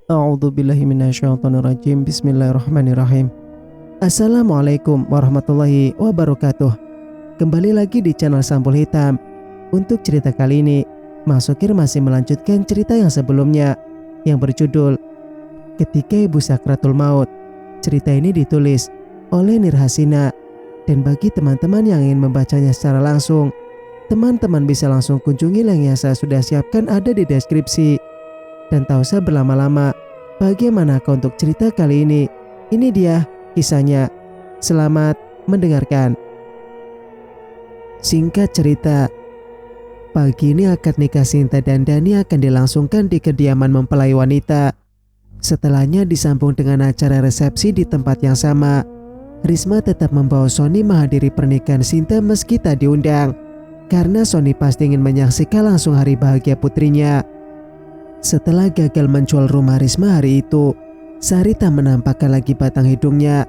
A'udzubillahi minasyaitonirrajim. Bismillahirrahmanirrahim. Assalamualaikum warahmatullahi wabarakatuh. Kembali lagi di channel Sampul Hitam. Untuk cerita kali ini, Mas Sukir masih melanjutkan cerita yang sebelumnya yang berjudul Ketika Ibu Sakratul Maut. Cerita ini ditulis oleh Nirhasina, dan bagi teman-teman yang ingin membacanya secara langsung, teman-teman bisa langsung kunjungi link yang saya sudah siapkan ada di deskripsi. Dan tak usah berlama-lama, bagaimanakah untuk cerita kali ini? Ini dia kisahnya. Selamat mendengarkan. Singkat cerita, pagi ini akad nikah Sinta dan Dani akan dilangsungkan di kediaman mempelai wanita. Setelahnya disambung dengan acara resepsi di tempat yang sama. Risma tetap membawa Sony menghadiri pernikahan Sinta meski tak diundang, karena Sony pasti ingin menyaksikan langsung hari bahagia putrinya. Setelah gagal menjual rumah Risma hari itu, Sari tak menampakkan lagi batang hidungnya.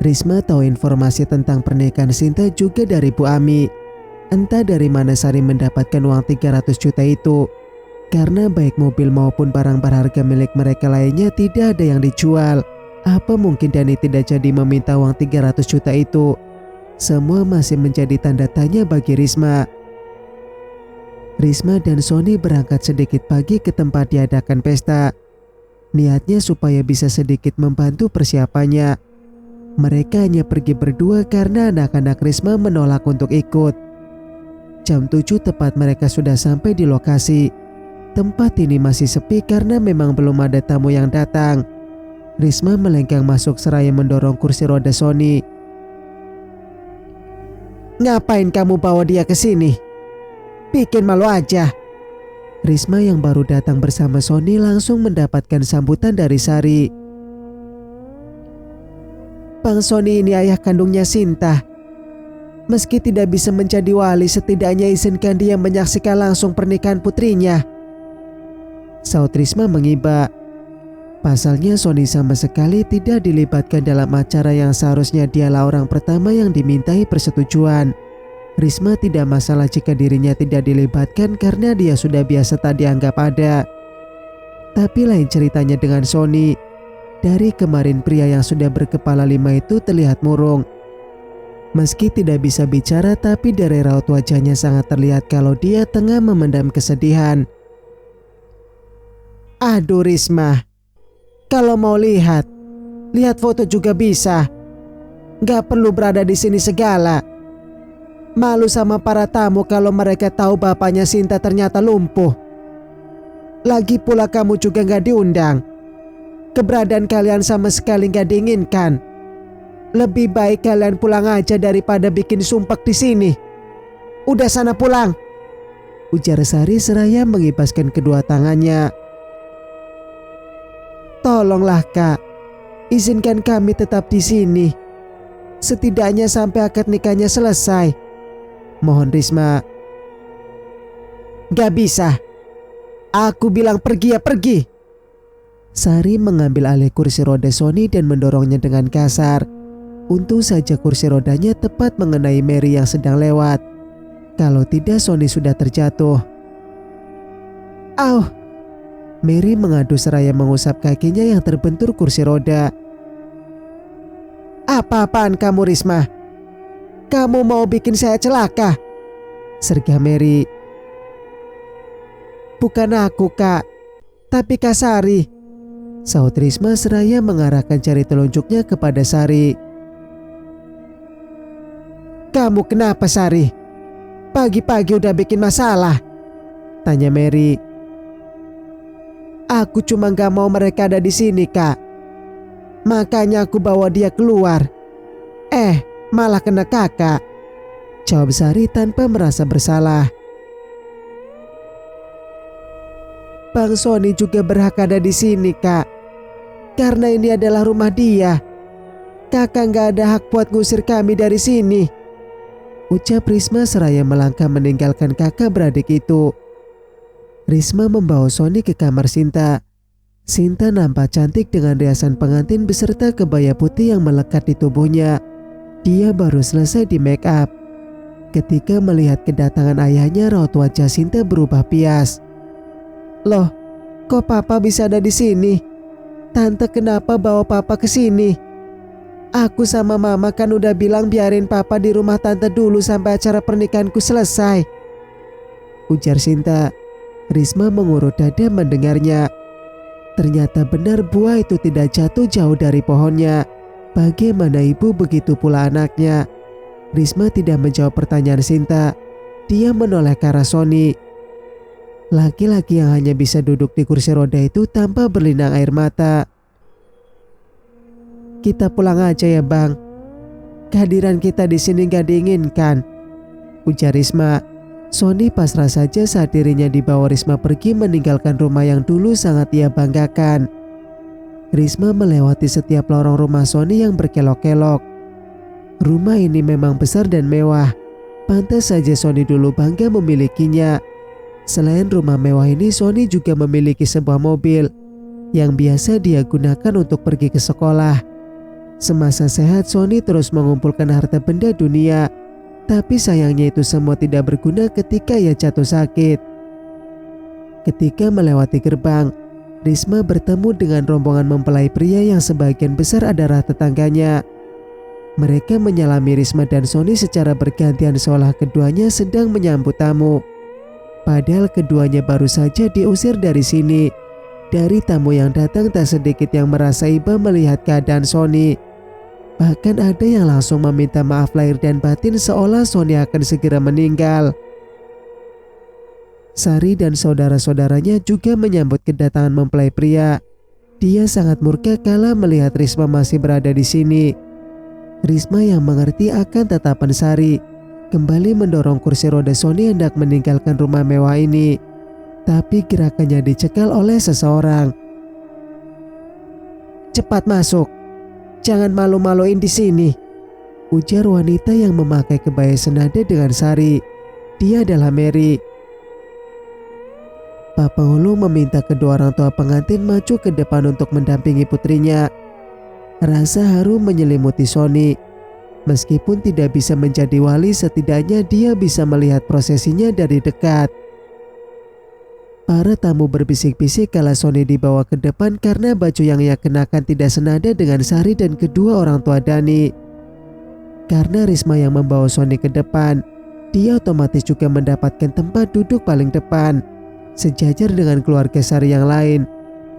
Risma tahu informasi tentang pernikahan Sinta juga dari Bu Ami. Entah dari mana Sari mendapatkan uang 300 juta itu, karena baik mobil maupun barang berharga milik mereka lainnya tidak ada yang dijual. Apa mungkin Dani tidak jadi meminta uang 300 juta itu? Semua masih menjadi tanda tanya bagi Risma. Risma dan Sony berangkat sedikit pagi ke tempat diadakan pesta. Niatnya supaya bisa sedikit membantu persiapannya. Mereka hanya pergi berdua karena anak-anak Risma menolak untuk ikut. Jam 7 tepat mereka sudah sampai di lokasi. Tempat ini masih sepi karena memang belum ada tamu yang datang. Risma melenggang masuk seraya mendorong kursi roda Sony. "Ngapain kamu bawa dia ke sini? Bikin malu aja." Risma yang baru datang bersama Sony langsung mendapatkan sambutan dari Sari. "Bang Sony ini ayah kandungnya Sinta. Meski tidak bisa menjadi wali, setidaknya izinkan dia menyaksikan langsung pernikahan putrinya," saut Risma mengiba. Pasalnya Sony sama sekali tidak dilibatkan dalam acara yang seharusnya dialah orang pertama yang dimintai persetujuan. Risma tidak masalah jika dirinya tidak dilibatkan karena dia sudah biasa tak dianggap ada. Tapi lain ceritanya dengan Sony. Dari kemarin pria yang sudah berkepala 5 itu terlihat murung. Meski tidak bisa bicara, tapi dari raut wajahnya sangat terlihat kalau dia tengah memendam kesedihan. "Aduh Risma, kalau mau lihat foto juga bisa. Gak perlu berada di sini segala. Malu sama para tamu kalau mereka tahu bapaknya Sinta ternyata lumpuh. Lagi pula kamu juga gak diundang. Keberadaan kalian sama sekali gak diinginkan. Lebih baik kalian pulang aja daripada bikin sumpek di sini. Udah sana pulang," ujar Sari seraya mengibaskan kedua tangannya. "Tolonglah Kak, izinkan kami tetap di sini. Setidaknya sampai akad nikahnya selesai," mohon Risma. "Gak bisa. Aku bilang pergi ya pergi." Sari mengambil alih kursi roda Sony dan mendorongnya dengan kasar. Untung saja kursi rodanya tepat mengenai Mary yang sedang lewat. Kalau tidak Sony sudah terjatuh. "Au!" Mary mengadu seraya mengusap kakinya yang terbentur kursi roda. "Apa-apaan kamu Risma? Kamu mau bikin saya celaka?" sergah Mary. "Bukan aku Kak, tapi Kak Sari," saut Risma seraya mengarahkan jari telunjuknya kepada Sari. "Kamu kenapa Sari? Pagi-pagi udah bikin masalah?" tanya Mary. "Aku cuma gak mau mereka ada di sini Kak. Makanya aku bawa dia keluar. Malah kena kakak," jawab Sari tanpa merasa bersalah. "Bang Sony juga berhak ada di sini Kak. Karena ini adalah rumah dia. Kakak gak ada hak buat ngusir kami dari sini," ucap Risma seraya melangkah meninggalkan kakak beradik itu. Risma membawa Sony ke kamar Sinta. Sinta nampak cantik dengan riasan pengantin beserta kebaya putih yang melekat di tubuhnya. Dia baru selesai di make up. Ketika melihat kedatangan ayahnya, raut wajah Sinta berubah pias. "Loh, kok papa bisa ada di sini? Tante kenapa bawa papa ke sini? Aku sama mama kan udah bilang biarin papa di rumah tante dulu sampai acara pernikahanku selesai, ujar Sinta. Risma mengurut dada mendengarnya. Ternyata benar buah itu tidak jatuh jauh dari pohonnya. Bagaimana ibu, begitu pula anaknya. Risma tidak menjawab pertanyaan Sinta. Dia menoleh ke arah Sony. Laki-laki yang hanya bisa duduk di kursi roda itu tanpa berlinang air mata. Kita pulang aja ya bang. Kehadiran kita di sini gak diinginkan, ujar Risma. Sony pasrah saja saat dirinya dibawa Risma pergi meninggalkan rumah yang dulu sangat ia banggakan. Risma melewati setiap lorong rumah Sony yang berkelok-kelok. Rumah ini memang besar dan mewah. Pantas saja Sony dulu bangga memilikinya. Selain rumah mewah ini, Sony juga memiliki sebuah mobil yang biasa dia gunakan untuk pergi ke sekolah. Semasa sehat, Sony terus mengumpulkan harta benda dunia. Tapi sayangnya itu semua tidak berguna ketika ia jatuh sakit. Ketika melewati gerbang, Risma bertemu dengan rombongan mempelai pria yang sebagian besar adalah tetangganya. Mereka menyalami Risma dan Sony secara bergantian seolah keduanya sedang menyambut tamu. Padahal keduanya baru saja diusir dari sini. Dari tamu yang datang tak sedikit yang merasa iba melihat keadaan Sony. Bahkan ada yang langsung meminta maaf lahir dan batin seolah Sony akan segera meninggal. Sari dan saudara-saudaranya juga menyambut kedatangan mempelai pria. Dia sangat murka kala melihat Risma masih berada di sini. Risma yang mengerti akan tatapan Sari kembali mendorong kursi roda Sony hendak meninggalkan rumah mewah ini. Tapi gerakannya dicekal oleh seseorang. Cepat masuk. Jangan malu-maluin di sini, ujar wanita yang memakai kebaya senada dengan Sari. Dia adalah Mary. Pak Penghulu meminta kedua orang tua pengantin maju ke depan untuk mendampingi putrinya. Rasa haru menyelimuti Sony. Meskipun tidak bisa menjadi wali, setidaknya dia bisa melihat prosesinya dari dekat. Para tamu berbisik-bisik kala Sony dibawa ke depan karena baju yang ia kenakan tidak senada dengan Sari dan kedua orang tua Dani. Karena Risma yang membawa Sony ke depan, dia otomatis juga mendapatkan tempat duduk paling depan, sejajar dengan keluarga Sari yang lain.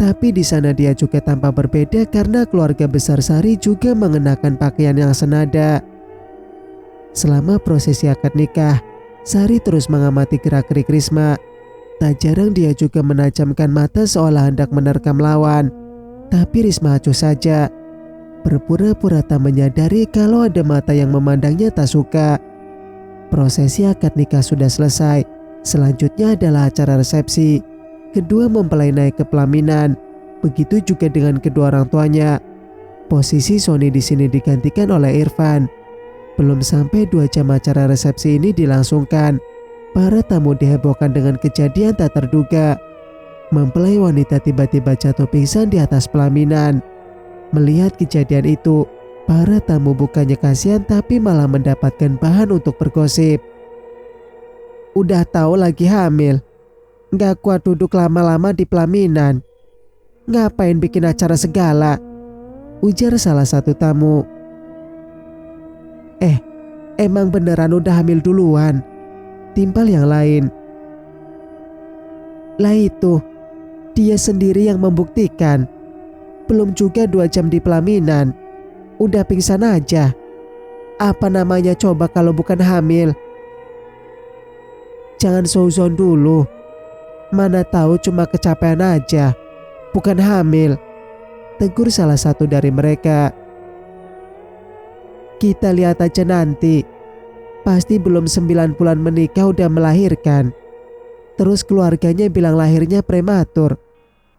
Tapi di sana dia juga tampak berbeda karena keluarga besar Sari juga mengenakan pakaian yang senada. Selama prosesi akad nikah, Sari terus mengamati gerak-gerik Risma. Tak jarang dia juga menajamkan mata seolah hendak menerkam lawan. Tapi Risma acuh saja, berpura-pura tak menyadari kalau ada mata yang memandangnya tak suka. Prosesi akad nikah sudah selesai. Selanjutnya adalah acara resepsi. Kedua mempelai naik ke pelaminan. Begitu juga dengan kedua orang tuanya. Posisi Sony di sini digantikan oleh Irfan. Belum sampai 2 jam acara resepsi ini dilangsungkan. Para tamu dihebohkan dengan kejadian tak terduga. Mempelai wanita tiba-tiba jatuh pingsan di atas pelaminan. Melihat kejadian itu, para tamu bukannya kasihan tapi malah mendapatkan bahan untuk bergosip. Udah tahu lagi hamil, gak kuat duduk lama-lama di pelaminan. Ngapain bikin acara segala? Ujar salah satu tamu. Emang beneran udah hamil duluan? Timpal yang lain. Lah itu, dia sendiri yang membuktikan. Belum juga 2 jam di pelaminan, udah pingsan aja. Apa namanya coba kalau bukan hamil? Jangan suuzon dulu. Mana tahu cuma kecapean aja, bukan hamil, tegur salah satu dari mereka. Kita lihat aja nanti. Pasti belum 9 bulan menikah udah melahirkan. Terus keluarganya bilang lahirnya prematur,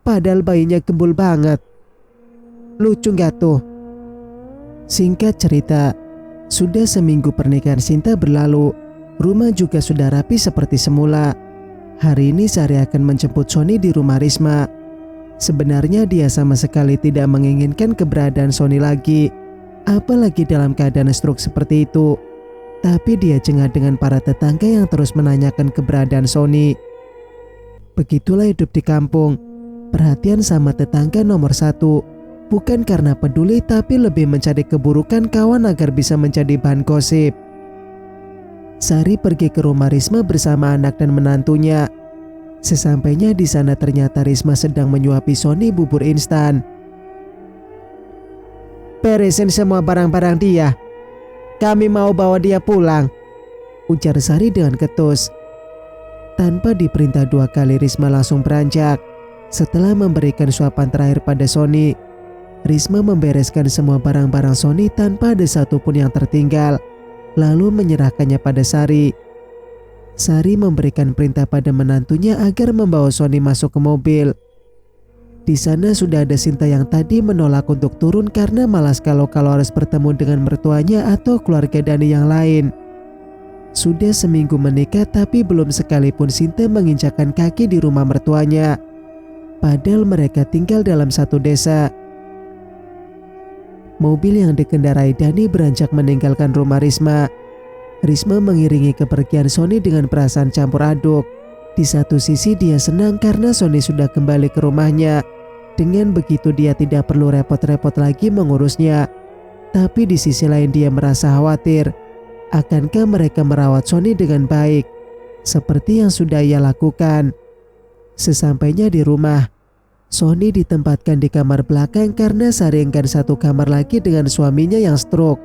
padahal bayinya gembul banget. Lucu gak tuh? Singkat cerita, sudah seminggu pernikahan Sinta berlalu. Rumah juga sudah rapi seperti semula. Hari ini Sari akan menjemput Sony di rumah Risma. Sebenarnya dia sama sekali tidak menginginkan keberadaan Sony lagi, apalagi dalam keadaan stroke seperti itu. Tapi dia jengah dengan para tetangga yang terus menanyakan keberadaan Sony. Begitulah hidup di kampung. perhatian sama tetangga nomor satu. Bukan karena peduli, tapi lebih mencari keburukan kawan agar bisa menjadi bahan gosip. Sari pergi ke rumah Risma bersama anak dan menantunya. Sesampainya di sana ternyata Risma sedang menyuapi Sony bubur instan. "Beresin semua barang-barang dia. Kami mau bawa dia pulang," ujar Sari dengan ketus. Tanpa diperintah 2 kali, Risma langsung beranjak. Setelah memberikan suapan terakhir pada Sony, Risma membereskan semua barang-barang Sony tanpa ada satupun yang tertinggal, lalu menyerahkannya pada Sari. Sari memberikan perintah pada menantunya agar membawa Sony masuk ke mobil. Di sana sudah ada Sinta yang tadi menolak untuk turun karena malas kalau harus bertemu dengan mertuanya atau keluarga Dani yang lain. Sudah seminggu menikah tapi belum sekalipun Sinta menginjakkan kaki di rumah mertuanya. Padahal mereka tinggal dalam satu desa. Mobil yang dikendarai Dani beranjak meninggalkan rumah Risma. Risma mengiringi kepergian Sony dengan perasaan campur aduk. Di satu sisi dia senang karena Sony sudah kembali ke rumahnya. Dengan begitu dia tidak perlu repot-repot lagi mengurusnya. Tapi di sisi lain dia merasa khawatir. Akankah mereka merawat Sony dengan baik seperti yang sudah ia lakukan? Sesampainya di rumah, Sony ditempatkan di kamar belakang karena Sari enggan satu kamar lagi dengan suaminya yang stroke.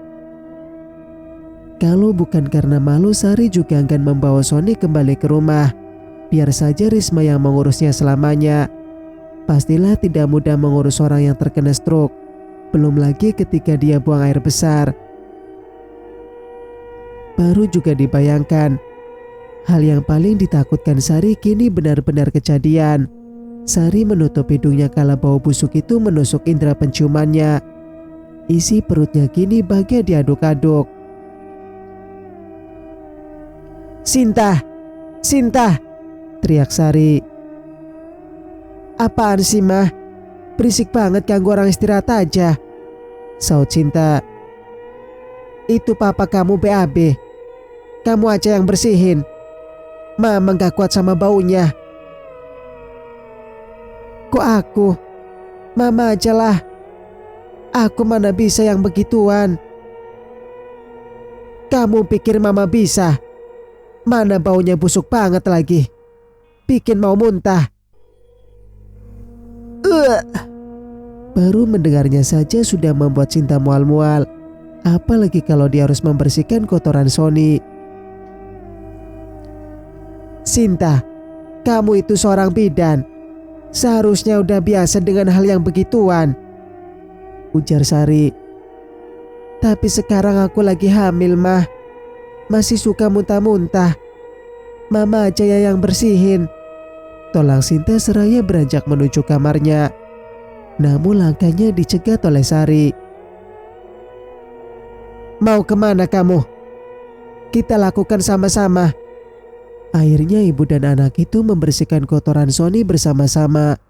Kalau bukan karena malu, Sari juga enggan membawa Sony kembali ke rumah. Biar saja Risma yang mengurusnya selamanya. Pastilah tidak mudah mengurus orang yang terkena stroke. Belum lagi ketika dia buang air besar. Baru juga dibayangkan, hal yang paling ditakutkan Sari kini benar-benar kejadian. Sari menutup hidungnya kala bau busuk itu menusuk indera penciumannya. Isi perutnya kini bagai diaduk-aduk. "Sinta! Sinta!" teriak Sari. "Apaan sih, Mah? Berisik banget, ganggu orang istirahat aja," saut Sinta. "Itu papa kamu BAB. Kamu aja yang bersihin. Mama gak kuat sama baunya." "Kok aku? Mama aja lah. Aku mana bisa yang begituan." "Kamu pikir mama bisa? Mana baunya busuk banget lagi. Bikin mau muntah." Baru mendengarnya saja sudah membuat Sinta mual-mual. Apalagi kalau dia harus membersihkan kotoran Sony. "Sinta, kamu itu seorang bidan. Seharusnya udah biasa dengan hal yang begituan," ujar Sari. "Tapi sekarang aku lagi hamil, Mah. Masih suka muntah-muntah. Mama aja ya yang bersihin," tolak Sinta seraya beranjak menuju kamarnya. Namun langkahnya dicegat oleh Sari. "Mau kemana kamu? Kita lakukan sama-sama." Akhirnya ibu dan anak itu membersihkan kotoran Sony bersama-sama.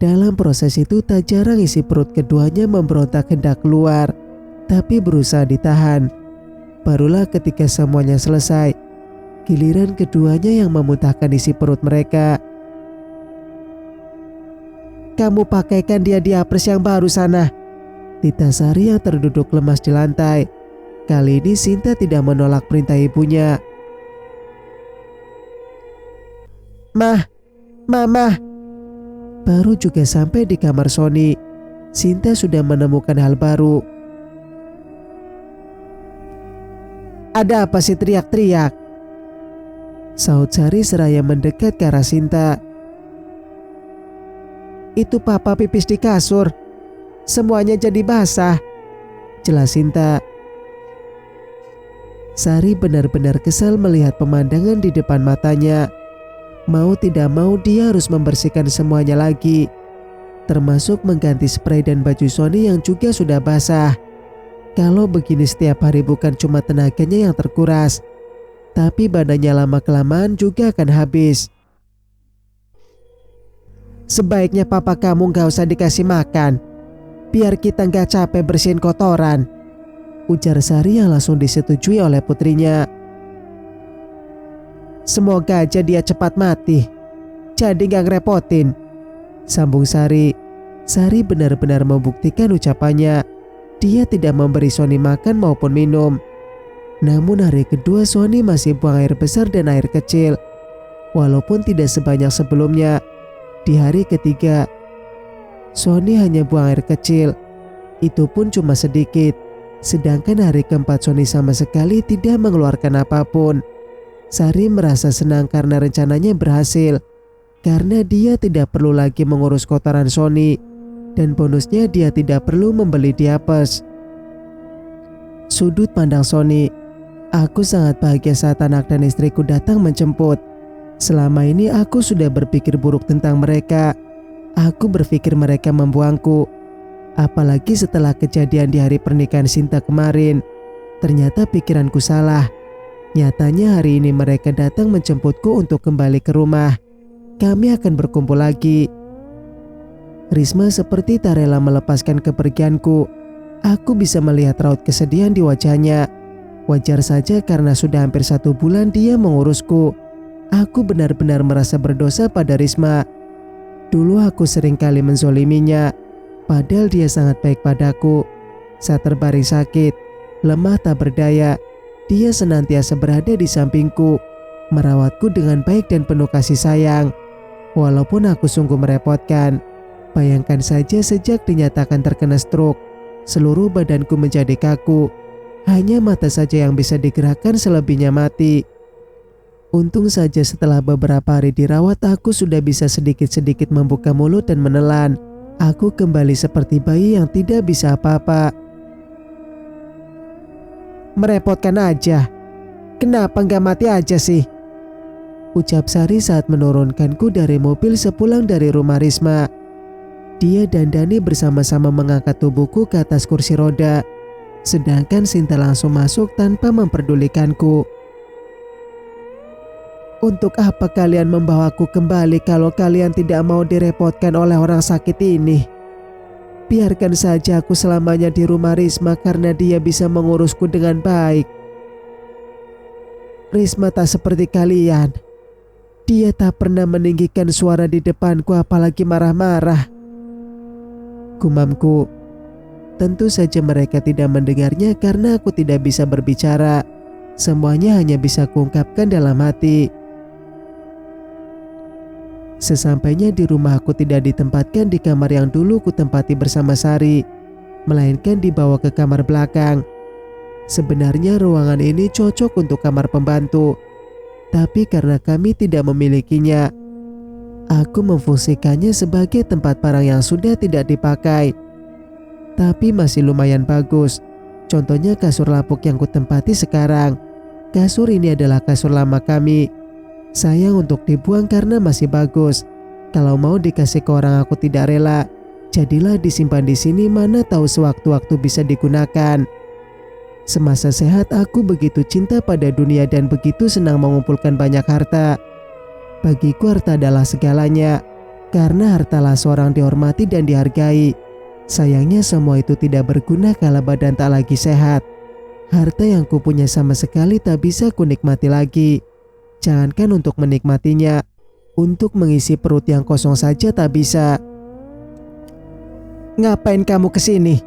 Dalam proses itu tak jarang isi perut keduanya memberontak hendak keluar, tapi berusaha ditahan. Barulah ketika semuanya selesai, giliran keduanya yang memuntahkan isi perut mereka. "Kamu pakaikan dia diapres yang baru sana," titah Sari yang terduduk lemas di lantai. Kali ini Sinta tidak menolak perintah ibunya. "Mah, Mama." Baru juga sampai di kamar Sony, Sinta sudah menemukan hal baru. "Ada apa sih teriak-teriak?" saut Sari seraya mendekat ke arah Sinta. "Itu papa pipis di kasur. Semuanya jadi basah," jelas Sinta. Sari benar-benar kesal melihat pemandangan di depan matanya. Mau tidak mau dia harus membersihkan semuanya lagi, termasuk mengganti spray dan baju Sony yang juga sudah basah. Kalau begini setiap hari bukan cuma tenaganya yang terkuras, tapi badannya lama-kelamaan juga akan habis. "Sebaiknya papa kamu gak usah dikasih makan, biar kita gak capek bersihin kotoran," ujar Sari yang langsung disetujui oleh putrinya. "Semoga aja dia cepat mati, jadi gak ngerepotin. Sambung Sari. Sari benar-benar membuktikan ucapannya. Dia tidak memberi Sony makan maupun minum. Namun hari kedua Sony masih buang air besar dan air kecil. Walaupun tidak sebanyak sebelumnya. Di hari ketiga, Sony hanya buang air kecil. Itu pun cuma sedikit. Sedangkan hari keempat Sony sama sekali tidak mengeluarkan apapun. Sari merasa senang karena rencananya berhasil. Karena dia tidak perlu lagi mengurus kotoran Sony. Dan bonusnya dia tidak perlu membeli diapers. Sudut pandang Sony. Aku sangat bahagia saat anak dan istriku datang menjemput. Selama ini aku sudah berpikir buruk tentang mereka. Aku berpikir mereka membuangku. Apalagi setelah kejadian di hari pernikahan Sinta kemarin. Ternyata pikiranku salah. Nyatanya hari ini mereka datang menjemputku untuk kembali ke rumah. Kami akan berkumpul lagi. Risma seperti tak rela melepaskan kepergianku. Aku bisa melihat raut kesedihan di wajahnya. Wajar saja karena sudah hampir 1 bulan dia mengurusku. Aku benar-benar merasa berdosa pada Risma. Dulu aku sering kali menzoliminya. Padahal dia sangat baik padaku. Saat terbaring sakit, lemah tak berdaya, dia senantiasa berada di sampingku. Merawatku dengan baik dan penuh kasih sayang. Walaupun aku sungguh merepotkan. Bayangkan saja sejak dinyatakan terkena stroke, seluruh badanku menjadi kaku. Hanya mata saja yang bisa digerakkan, selebihnya mati. Untung saja setelah beberapa hari dirawat aku sudah bisa sedikit-sedikit membuka mulut dan menelan. Aku kembali seperti bayi yang tidak bisa apa-apa. Merepotkan aja. Kenapa nggak mati aja sih? Ucap Sari saat menurunkanku dari mobil sepulang dari rumah Risma. Dia dan Dani bersama-sama mengangkat tubuhku ke atas kursi roda. Sedangkan Sinta langsung masuk tanpa memperdulikanku. Untuk apa kalian membawaku kembali kalau kalian tidak mau direpotkan oleh orang sakit ini? Biarkan saja aku selamanya di rumah Risma karena dia bisa mengurusku dengan baik. Risma tak seperti kalian. Dia tak pernah meninggikan suara di depanku apalagi marah-marah. Gumamku. Tentu saja mereka tidak mendengarnya karena aku tidak bisa berbicara. Semuanya hanya bisa kuungkapkan dalam hati. Sesampainya di rumah aku tidak ditempatkan di kamar yang dulu kutempati bersama Sari, melainkan dibawa ke kamar belakang. Sebenarnya ruangan ini cocok untuk kamar pembantu, tapi karena kami tidak memilikinya, aku memfungsikannya sebagai tempat barang yang sudah tidak dipakai. Tapi masih lumayan bagus. Contohnya kasur lapuk yang kutempati sekarang. Kasur ini adalah kasur lama kami. Sayang untuk dibuang karena masih bagus. Kalau mau dikasih ke orang aku tidak rela. Jadilah disimpan di sini, mana tahu sewaktu-waktu bisa digunakan. Semasa sehat aku begitu cinta pada dunia dan begitu senang mengumpulkan banyak harta. Bagiku harta adalah segalanya. Karena hartalah seorang dihormati dan dihargai. Sayangnya semua itu tidak berguna kala badan tak lagi sehat. Harta yang kupunya sama sekali tak bisa kunikmati lagi. Jangankan untuk menikmatinya, untuk mengisi perut yang kosong saja tak bisa. Ngapain kamu kesini?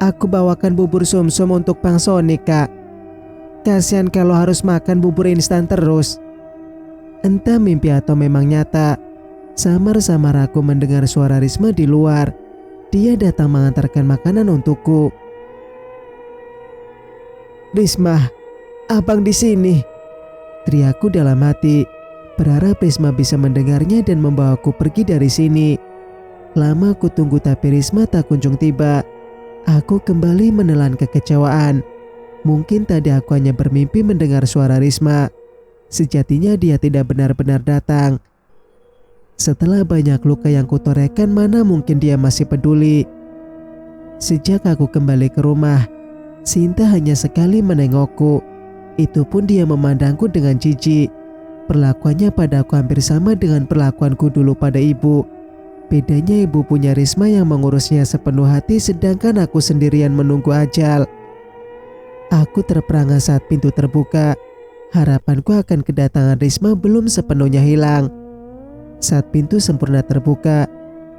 Aku bawakan bubur sumsum untuk Bang Sony, Kak. Kasihan kalau harus makan bubur instan terus. Entah mimpi atau memang nyata, samar-samar aku mendengar suara Risma di luar. Dia datang mengantarkan makanan untukku. Risma, abang di sini. Teriakku dalam hati, berharap Risma bisa mendengarnya dan membawaku pergi dari sini. Lama aku tunggu tapi Risma tak kunjung tiba. Aku kembali menelan kekecewaan. Mungkin tadi aku hanya bermimpi mendengar suara Risma. Sejatinya dia tidak benar-benar datang. Setelah banyak luka yang kutorehkan, mana mungkin dia masih peduli. Sejak aku kembali ke rumah, Sinta hanya sekali menengokku. Itu pun dia memandangku dengan jijik. Perlakuannya padaku hampir sama dengan perlakuanku dulu pada ibu. Bedanya ibu punya Risma yang mengurusnya sepenuh hati, sedangkan aku sendirian menunggu ajal. Aku terperangah saat pintu terbuka. Harapanku akan kedatangan Risma belum sepenuhnya hilang. Saat pintu sempurna terbuka,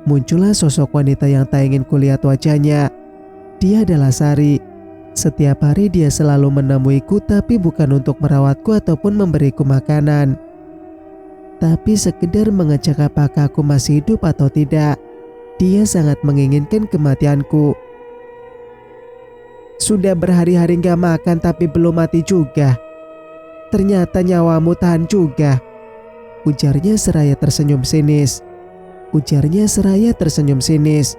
muncullah sosok wanita yang tak ingin kulihat wajahnya. Dia adalah Sari. Setiap hari dia selalu menemuiku, tapi bukan untuk merawatku ataupun memberiku makanan, tapi sekedar mengecek apakah aku masih hidup atau tidak. Dia sangat menginginkan kematianku. Sudah berhari-hari gak makan tapi belum mati juga. Ternyata nyawamu tahan juga. Ujarnya seraya tersenyum sinis.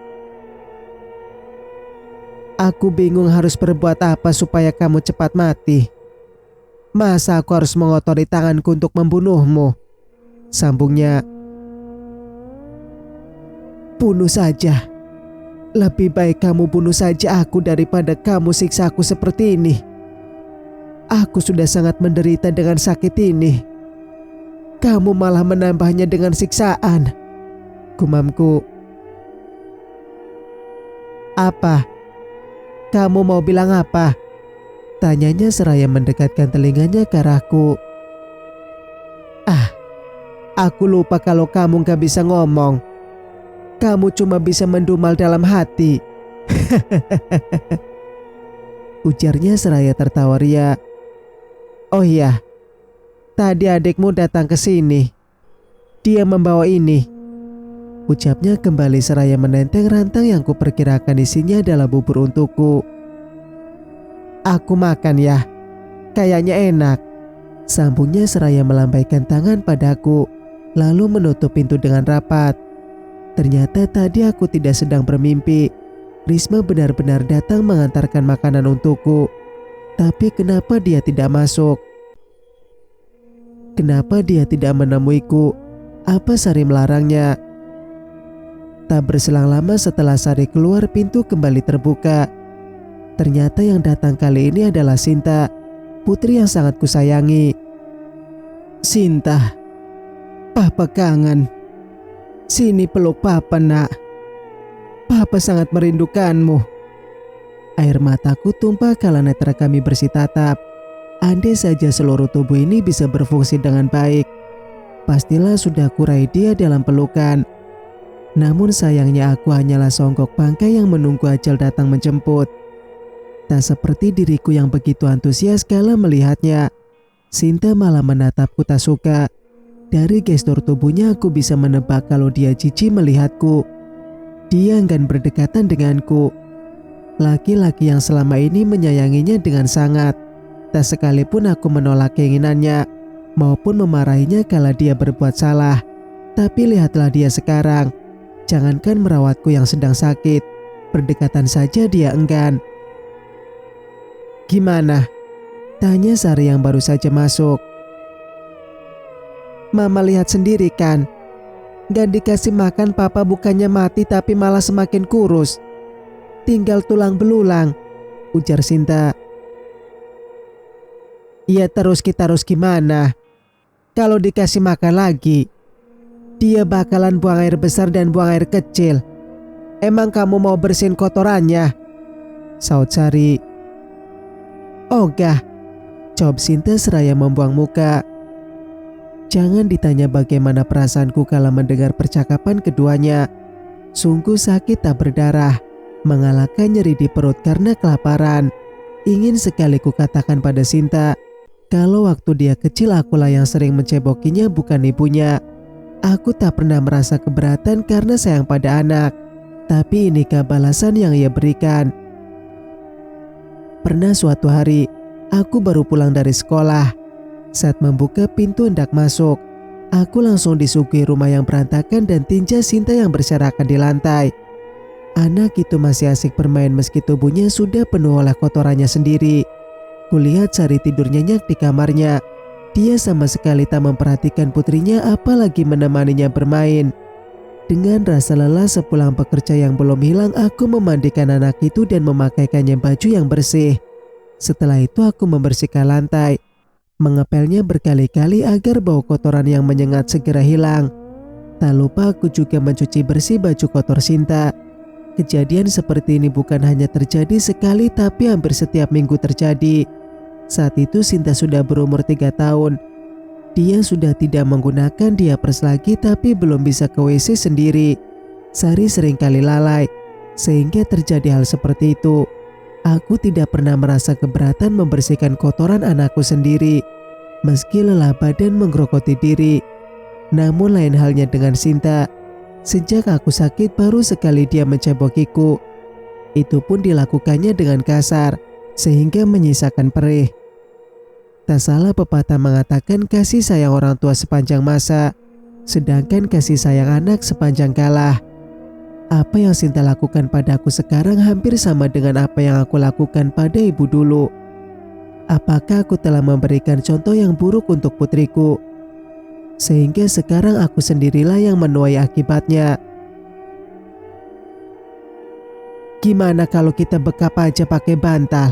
Aku bingung harus berbuat apa supaya kamu cepat mati. Masa aku harus mengotori tanganku untuk membunuhmu? Sambungnya. Bunuh saja. Lebih baik kamu bunuh saja aku daripada kamu siksa aku seperti ini. Aku sudah sangat menderita dengan sakit ini. Kamu malah menambahnya dengan siksaan, gumamku. Apa? Kamu mau bilang apa? Tanyanya seraya mendekatkan telinganya ke arahku. Aku lupa kalau kamu gak bisa ngomong. Kamu cuma bisa mendumal dalam hati. Ujarnya seraya tertawa ria. Oh iya, tadi adikmu datang ke sini. Dia membawa ini. Ucapnya kembali seraya menenteng rantang yang kuperkirakan isinya adalah bubur untukku. Aku makan ya. Kayaknya enak. Sambungnya seraya melambaikan tangan padaku, lalu menutup pintu dengan rapat. Ternyata tadi aku tidak sedang bermimpi. Risma benar-benar datang mengantarkan makanan untukku. Tapi kenapa dia tidak masuk? Kenapa dia tidak menemuiku? Apa Sari melarangnya? Tak berselang lama setelah Sari keluar, pintu kembali terbuka. Ternyata yang datang kali ini adalah Sinta, putri yang sangat kusayangi. Sinta, Papa kangen. Sini peluk Papa nak. Papa sangat merindukanmu. Air mataku tumpah kala netra kami bersih tatap. Andai saja seluruh tubuh ini bisa berfungsi dengan baik, pastilah sudah kurai dia dalam pelukan. Namun sayangnya aku hanyalah songgok bangkai yang menunggu ajal datang menjemput. Tak seperti diriku yang begitu antusias kala melihatnya. Sinta malah menatapku tak suka. Dari gestur tubuhnya aku bisa menebak kalau dia jijik melihatku. Dia enggan berdekatan denganku. Laki-laki yang selama ini menyayanginya dengan sangat. Tak sekalipun aku menolak keinginannya maupun memarahinya kala dia berbuat salah. Tapi lihatlah dia sekarang. Jangankan merawatku yang sedang sakit, berdekatan saja dia enggan. Gimana? Tanya Sari yang baru saja masuk. Mama lihat sendiri kan. Gak dikasih makan Papa bukannya mati tapi malah semakin kurus. Tinggal tulang belulang, ujar Sinta. Ya terus kita harus gimana? Kalau dikasih makan lagi, dia bakalan buang air besar dan buang air kecil. Emang kamu mau bersihin kotorannya? Saud Sari. Ogah, jawab Sinta seraya membuang muka. Jangan ditanya bagaimana perasaanku kala mendengar percakapan keduanya. Sungguh sakit tak berdarah, mengalahkan nyeri di perut karena kelaparan. Ingin sekali kukatakan pada Sinta, kalau waktu dia kecil akulah yang sering mencebokinya bukan ibunya. Aku tak pernah merasa keberatan karena sayang pada anak. Tapi inikah balasan yang ia berikan? Pernah suatu hari, aku baru pulang dari sekolah. Saat membuka pintu hendak masuk, aku langsung disuguhi rumah yang berantakan dan tinja Sinta yang berserakan di lantai. Anak itu masih asik bermain meski tubuhnya sudah penuh oleh kotorannya sendiri. Kulihat Sari tidur nyenyak di kamarnya. Dia sama sekali tak memperhatikan putrinya apalagi menemaninya bermain. Dengan rasa lelah sepulang bekerja yang belum hilang, aku memandikan anak itu dan memakaikannya baju yang bersih. Setelah itu aku membersihkan lantai, mengepelnya berkali-kali agar bau kotoran yang menyengat segera hilang. Tak lupa aku juga mencuci bersih baju kotor Sinta. Kejadian seperti ini bukan hanya terjadi sekali tapi hampir setiap minggu terjadi. Saat itu Sinta sudah berumur 3 tahun. Dia sudah tidak menggunakan diapers lagi tapi belum bisa ke WC sendiri. Sari seringkali lalai, sehingga terjadi hal seperti itu. Aku tidak pernah merasa keberatan membersihkan kotoran anakku sendiri, meski lelah badan menggerogoti diri. Namun lain halnya dengan Sinta. Sejak aku sakit baru sekali dia mencebokiku. Itu pun dilakukannya dengan kasar, sehingga menyisakan perih. Tak salah pepatah mengatakan kasih sayang orang tua sepanjang masa, sedangkan kasih sayang anak sepanjang kalah. Apa yang Sinta lakukan padaku sekarang hampir sama dengan apa yang aku lakukan pada ibu dulu. Apakah aku telah memberikan contoh yang buruk untuk putriku? Sehingga sekarang aku sendirilah yang menuai akibatnya. Gimana kalau kita bekap aja pakai bantal?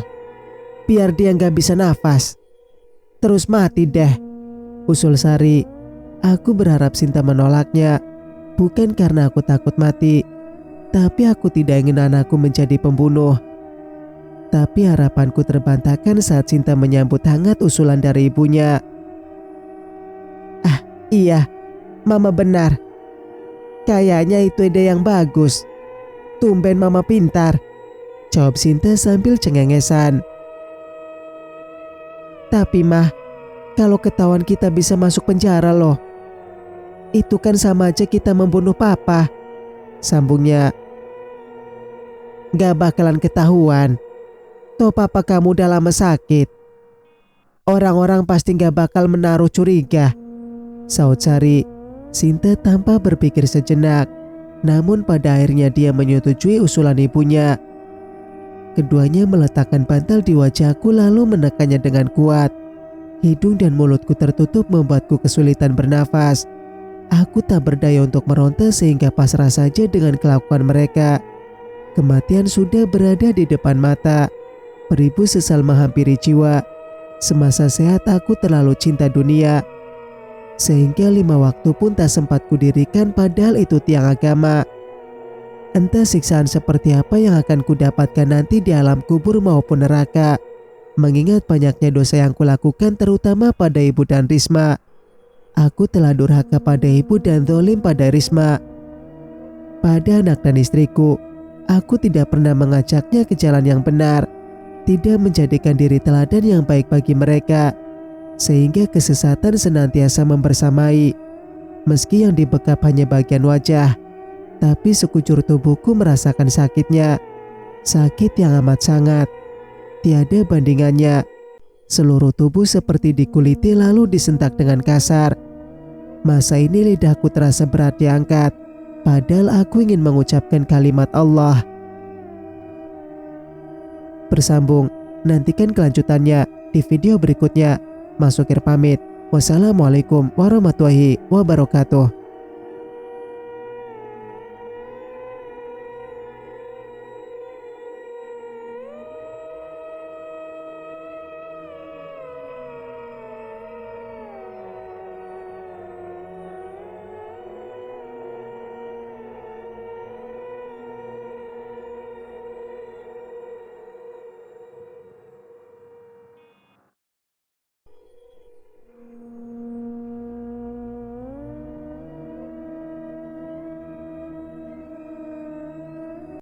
Biar dia nggak bisa nafas. Terus mati deh, usul Sari. Aku berharap Sinta menolaknya, bukan karena aku takut mati, tapi aku tidak ingin anakku menjadi pembunuh. Tapi harapanku terbantahkan saat Sinta menyambut hangat usulan dari ibunya. Ah, iya, Mama benar. Kayaknya itu ide yang bagus. Tumben Mama pintar, jawab Sinta sambil cengengesan. Tapi Mah, kalau ketahuan kita bisa masuk penjara loh. Itu kan sama aja kita membunuh Papa, sambungnya. Gak bakalan ketahuan. Toh Papa kamu udah lama sakit. Orang-orang pasti gak bakal menaruh curiga, saut Sari. Sinta tanpa berpikir sejenak, namun pada akhirnya dia menyetujui usulan ibunya. Keduanya meletakkan bantal di wajahku lalu menekannya dengan kuat. Hidung dan mulutku tertutup membuatku kesulitan bernafas. Aku tak berdaya untuk meronta sehingga pasrah saja dengan kelakuan mereka. Kematian sudah berada di depan mata. Beribu sesal menghampiri jiwa. Semasa sehat aku terlalu cinta dunia, sehingga 5 waktu pun tak sempat kudirikan padahal itu tiang agama. Entah siksaan seperti apa yang akan kudapatkan nanti di alam kubur maupun neraka. Mengingat banyaknya dosa yang kulakukan terutama pada ibu dan Risma. Aku telah durhaka pada ibu dan zalim pada Risma. Pada anak dan istriku, aku tidak pernah mengajaknya ke jalan yang benar. Tidak menjadikan diri teladan yang baik bagi mereka. Sehingga kesesatan senantiasa membersamai. Meski yang dibekap hanya bagian wajah, tapi sekujur tubuhku merasakan sakitnya. Sakit yang amat sangat, tiada bandingannya. Seluruh tubuh seperti dikuliti lalu disentak dengan kasar. Masa ini lidahku terasa berat diangkat, padahal aku ingin mengucapkan kalimat Allah. Bersambung, nantikan kelanjutannya di video berikutnya. Mas Sukir pamit. Wassalamualaikum warahmatullahi wabarakatuh.